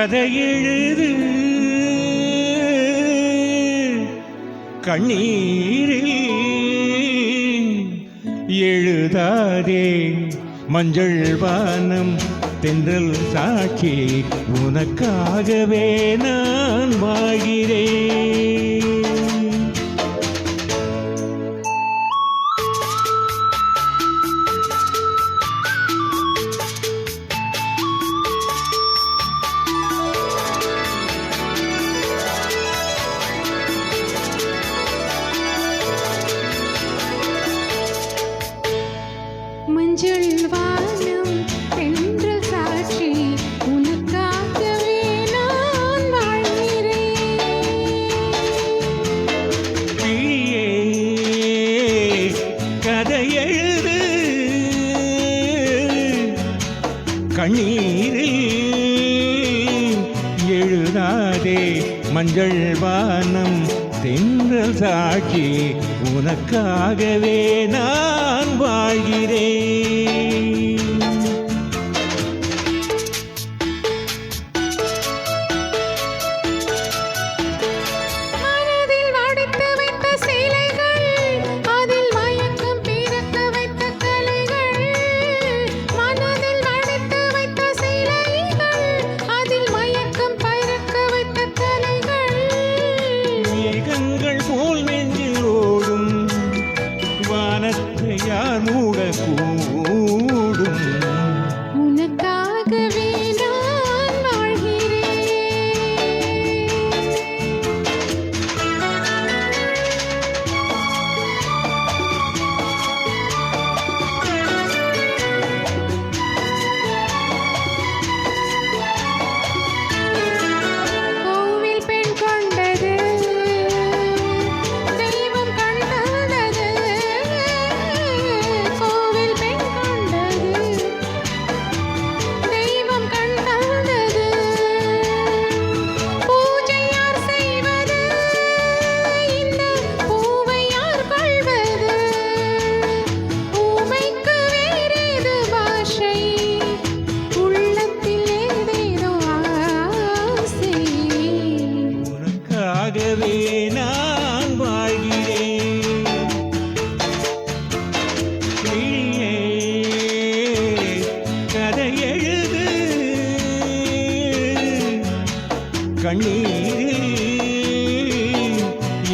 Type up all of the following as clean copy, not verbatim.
கதையெழுது கண்ணீரில் எழுதாதே மஞ்சள் வானம் தென்றல் சாட்சி உனக்காகவே நான் வாழ்கிறேன். மஞ்சள் வானம் தென்றல் சாட்சி உனக்காகவே நான் வாழ்கிறேன். பிழியே கதையெழுது கண்ணீரில் எழுதாதே மஞ்சள் வானம் தென்றல் சாட்சி உனக்காகவே நான் வாழ்கிறேன். மனதில் வடித்து வைத்த சிலைகள் அதில் மயக்கம் பிறக்க வைத்த கலைகள். மனதில் வடித்து வைத்த சிலைகள் அதில் மயக்கம் பிறக்க வைத்த கலைகள். மேகங்கள் போல் நெஞ்சில் ஓடும் வானத்தை யார் மூடக்கூடும். உனக்காகவே நான் வாழ்கிறேன். கோவில் பெண் கொண்டது தெய்வம் கண் தந்தது. கோவில் பெண் கொண்டது தெய்வம் கண் தந்தது. பூஜை யார் செய்வது இந்த பூவை யார் கொள்வது. பூவைக்கு வேறேது பாஷை உள்ளத்தில் ஏதேதோ ஆசை. உனக்காகவே நான் வாழ்கிறேன். கிளியே கதையெழுது கண்ணீரில்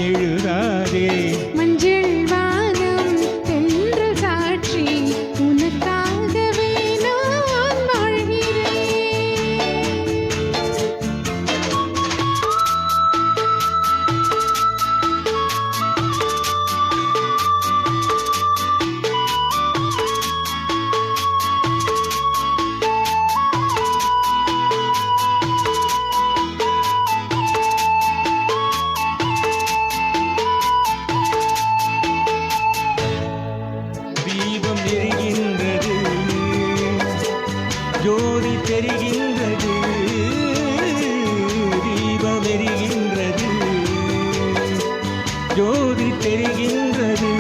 எழுதாதே மஞ்சள் வானம் தென்றல் சாட்சி உனக்காகவே நான் வாழ்கிறேன். தீபம் எரிகின்றது ஜோதி தெரிகின்றது. தீபம் எரிகின்றது ஜோதி தெரிகின்றது.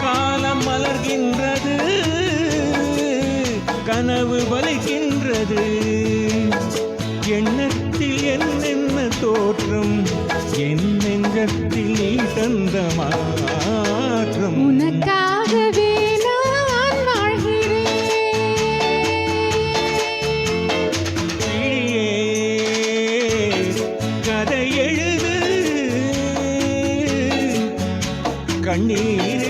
காலம் மலர்கின்றது கனவு வலிக்கின்றது. எண்ணத்தில் என்னென்ன தோற்றம் என் நெஞ்சத்தில் நீ தந்த மாற்றம். உனக்காகவே நான் வாழ்கிறேன். கிளியே கதையெழுது கண்ணீர்